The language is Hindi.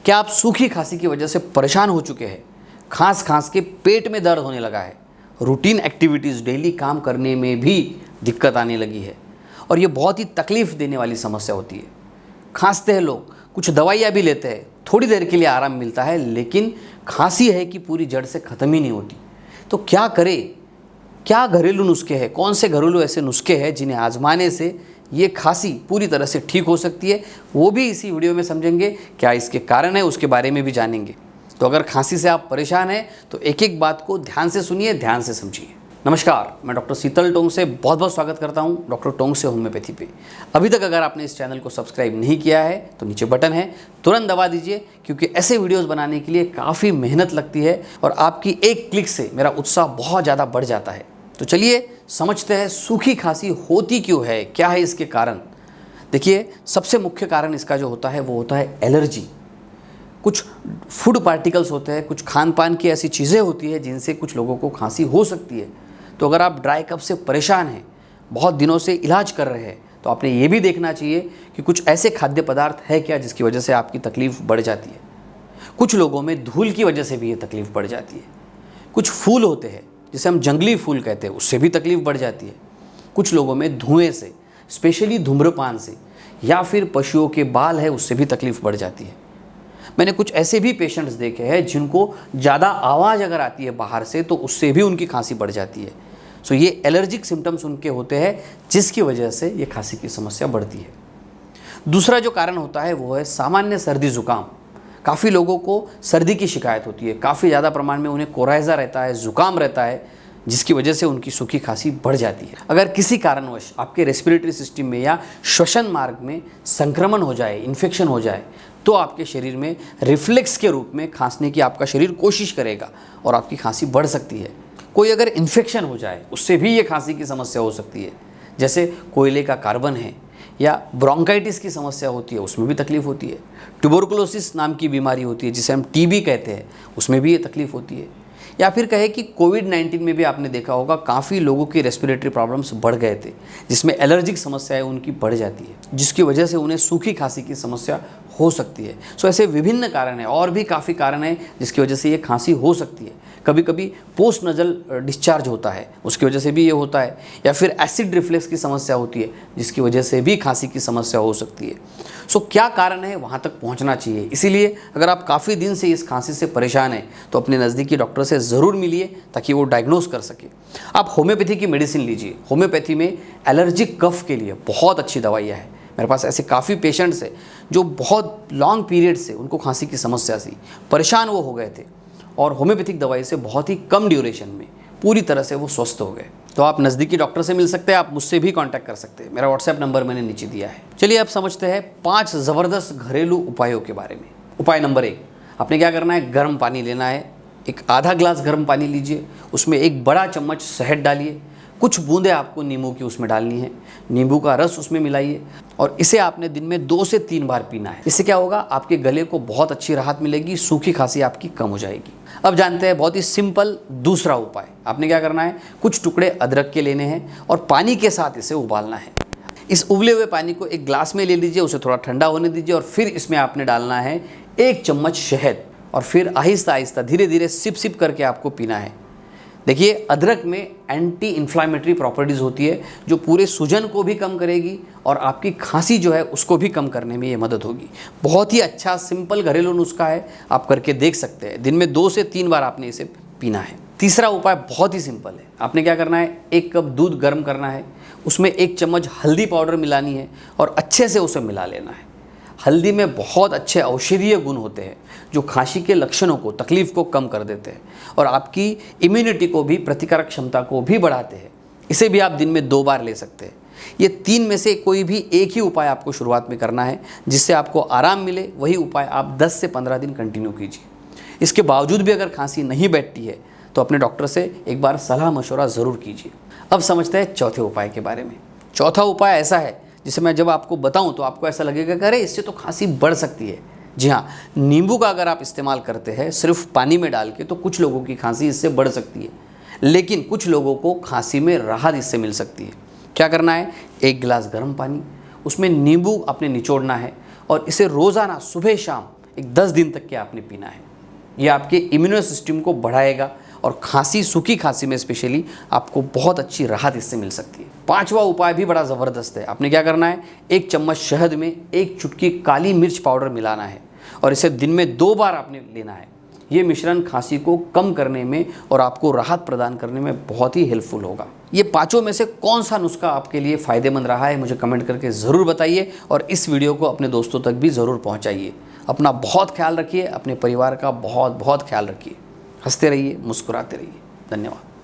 क्या आप सूखी खांसी की वजह से परेशान हो चुके हैं? खांस खांस के पेट में दर्द होने लगा है, रूटीन एक्टिविटीज़ डेली काम करने में भी दिक्कत आने लगी है और ये बहुत ही तकलीफ़ देने वाली समस्या होती है। खांसते हैं लोग, कुछ दवाइयाँ भी लेते हैं, थोड़ी देर के लिए आराम मिलता है, लेकिन खांसी है कि पूरी जड़ से ख़त्म ही नहीं होती। तो क्या करें? क्या घरेलू नुस्खे हैं? कौन से घरेलू ऐसे नुस्खे हैं जिन्हें आजमाने से ये खांसी पूरी तरह से ठीक हो सकती है? वो भी इसी वीडियो में समझेंगे। क्या इसके कारण है उसके बारे में भी जानेंगे। तो अगर खांसी से आप परेशान हैं तो एक एक बात को ध्यान से सुनिए, ध्यान से समझिए। नमस्कार, मैं डॉक्टर शीतल टोंग से बहुत बहुत स्वागत करता हूं डॉक्टर टोंग से होम्योपैथी पे। अभी तक अगर आपने इस चैनल को सब्सक्राइब नहीं किया है तो नीचे बटन है, तुरंत दबा दीजिए, क्योंकि ऐसे वीडियोस बनाने के लिए काफ़ी मेहनत लगती है और आपकी एक क्लिक से मेरा उत्साह बहुत ज़्यादा बढ़ जाता है। तो चलिए समझते हैं सूखी खांसी होती क्यों है, क्या है इसके कारण। देखिए, सबसे मुख्य कारण इसका जो होता है वो होता है एलर्जी। कुछ फूड पार्टिकल्स होते हैं, कुछ खान पान की ऐसी चीज़ें होती है जिनसे कुछ लोगों को खांसी हो सकती है। तो अगर आप ड्राई कफ से परेशान हैं, बहुत दिनों से इलाज कर रहे हैं, तो आपने ये भी देखना चाहिए कि कुछ ऐसे खाद्य पदार्थ है क्या जिसकी वजह से आपकी तकलीफ़ बढ़ जाती है। कुछ लोगों में धूल की वजह से भी ये तकलीफ़ बढ़ जाती है। कुछ फूल होते हैं जिसे हम जंगली फूल कहते हैं, उससे भी तकलीफ़ बढ़ जाती है। कुछ लोगों में धुएं से, स्पेशली धूम्रपान से, या फिर पशुओं के बाल है उससे भी तकलीफ़ बढ़ जाती है। मैंने कुछ ऐसे भी पेशेंट्स देखे हैं जिनको ज़्यादा आवाज़ अगर आती है बाहर से तो उससे भी उनकी खांसी बढ़ जाती है। सो ये एलर्जिक सिम्टम्स उनके होते हैं जिसकी वजह से ये खांसी की समस्या बढ़ती है। दूसरा जो कारण होता है वो है सामान्य सर्दी ज़ुकाम। काफ़ी लोगों को सर्दी की शिकायत होती है, काफ़ी ज़्यादा प्रमाण में उन्हें कोराइज़ा रहता है, ज़ुकाम रहता है, जिसकी वजह से उनकी सूखी खांसी बढ़ जाती है। अगर किसी कारणवश आपके रेस्पिरेटरी सिस्टम में या श्वसन मार्ग में संक्रमण हो जाए, इन्फेक्शन हो जाए, तो आपके शरीर में रिफ्लेक्स के रूप में खांसने की आपका शरीर कोशिश करेगा और आपकी खांसी बढ़ सकती है। कोई अगर इन्फेक्शन हो जाए उससे भी ये खांसी की समस्या हो सकती है, जैसे कोयले का कार्बन है या ब्रोंकाइटिस की समस्या होती है, उसमें भी तकलीफ़ होती है। ट्यूबरकुलोसिस नाम की बीमारी होती है जिसे हम टीबी कहते हैं, उसमें भी ये तकलीफ़ होती है। या फिर कहे कि कोविड-19 में भी आपने देखा होगा काफ़ी लोगों की रेस्पिरेटरी प्रॉब्लम्स बढ़ गए थे, जिसमें एलर्जिक समस्याएं उनकी बढ़ जाती है, जिसकी वजह से उन्हें सूखी खांसी की समस्या हो सकती है। सो ऐसे विभिन्न कारण हैं, और भी काफ़ी कारण हैं जिसकी वजह से ये खांसी हो सकती है। कभी कभी पोस्ट नजल डिस्चार्ज होता है, उसकी वजह से भी ये होता है। या फिर एसिड रिफ्लेक्स की समस्या होती है जिसकी वजह से भी खांसी की समस्या हो सकती है। सो क्या कारण है, वहाँ तक पहुँचना चाहिए। इसीलिए अगर आप काफ़ी दिन से इस खांसी से परेशान हैं तो अपने नज़दीकी डॉक्टर से ज़रूर मिलिए ताकि वो डायग्नोस कर सके। आप होम्योपैथी की मेडिसिन लीजिए। होम्योपैथी में एलर्जिक कफ के लिए बहुत अच्छी दवाइयाँ हैं। मेरे पास ऐसे काफ़ी पेशेंट्स हैं जो बहुत लॉन्ग पीरियड से उनको खांसी की समस्या थी, परेशान वो हो गए थे और होम्योपैथिक दवाई से बहुत ही कम ड्यूरेशन में पूरी तरह से वो स्वस्थ हो गए। तो आप नज़दीकी डॉक्टर से मिल सकते हैं, आप मुझसे भी कांटेक्ट कर सकते हैं। मेरा व्हाट्सएप नंबर मैंने नीचे दिया है। चलिए अब समझते हैं 5 ज़बरदस्त घरेलू उपायों के बारे में। उपाय नंबर 1, आपने क्या करना है, गर्म पानी लेना है। एक आधा ग्लास गर्म पानी लीजिए, उसमें एक बड़ा चम्मच शहद डालिए, कुछ बूंदें आपको नींबू की उसमें डालनी है, नींबू का रस उसमें मिलाइए और इसे आपने दिन में 2 से 3 बार पीना है। इससे क्या होगा, आपके गले को बहुत अच्छी राहत मिलेगी, सूखी खांसी आपकी कम हो जाएगी। अब जानते हैं बहुत ही सिंपल दूसरा उपाय। आपने क्या करना है, कुछ टुकड़े अदरक के लेने हैं और पानी के साथ इसे उबालना है। इस उबले हुए पानी को एक ग्लास में ले लीजिए, उसे थोड़ा ठंडा होने दीजिए और फिर इसमें आपने डालना है 1 चम्मच शहद और फिर आहिस्ता आहिस्ता धीरे धीरे सिप सिप करके आपको पीना है। देखिए, अदरक में एंटी इन्फ्लामेटरी प्रॉपर्टीज़ होती है जो पूरे सूजन को भी कम करेगी और आपकी खांसी जो है उसको भी कम करने में ये मदद होगी। बहुत ही अच्छा सिंपल घरेलू नुस्खा है, आप करके देख सकते हैं। दिन में 2 से 3 बार आपने इसे पीना है। तीसरा उपाय बहुत ही सिंपल है। आपने क्या करना है, 1 कप दूध गर्म करना है, उसमें 1 चम्मच हल्दी पाउडर मिलानी है और अच्छे से उसे मिला लेना है। हल्दी में बहुत अच्छे औषधीय गुण होते हैं जो खांसी के लक्षणों को, तकलीफ को कम कर देते हैं और आपकी इम्यूनिटी को भी, प्रतिकारक क्षमता को भी बढ़ाते हैं। इसे भी आप दिन में 2 बार ले सकते हैं। ये 3 में से कोई भी एक ही उपाय आपको शुरुआत में करना है जिससे आपको आराम मिले। वही उपाय आप 10 से 15 दिन कंटिन्यू कीजिए। इसके बावजूद भी अगर खांसी नहीं बैठती है तो अपने डॉक्टर से एक बार सलाह मशवरा ज़रूर कीजिए। अब समझते हैं चौथे उपाय के बारे में। चौथा उपाय ऐसा है जिसे मैं जब आपको बताऊं तो आपको ऐसा लगेगा कि अरे इससे तो खांसी बढ़ सकती है। जी हाँ, नींबू का अगर आप इस्तेमाल करते हैं सिर्फ पानी में डाल के तो कुछ लोगों की खांसी इससे बढ़ सकती है, लेकिन कुछ लोगों को खांसी में राहत इससे मिल सकती है। क्या करना है, 1 गिलास गर्म पानी, उसमें नींबू आपने निचोड़ना है और इसे रोज़ाना सुबह शाम एक 10 दिन तक के आपने पीना है। ये आपके इम्यूनो सिस्टम को बढ़ाएगा और खांसी, सूखी खांसी में स्पेशली आपको बहुत अच्छी राहत इससे मिल सकती है। 5वां उपाय भी बड़ा ज़बरदस्त है। आपने क्या करना है, 1 चम्मच शहद में 1 चुटकी काली मिर्च पाउडर मिलाना है और इसे दिन में 2 बार आपने लेना है। ये मिश्रण खांसी को कम करने में और आपको राहत प्रदान करने में बहुत ही हेल्पफुल होगा। ये 5 में से कौन सा नुस्खा आपके लिए फ़ायदेमंद रहा है, मुझे कमेंट करके ज़रूर बताइए और इस वीडियो को अपने दोस्तों तक भी ज़रूर पहुंचाइए। अपना बहुत ख्याल रखिए, अपने परिवार का बहुत बहुत ख्याल रखिए। हंसते रहिए, मुस्कुराते रहिए। धन्यवाद।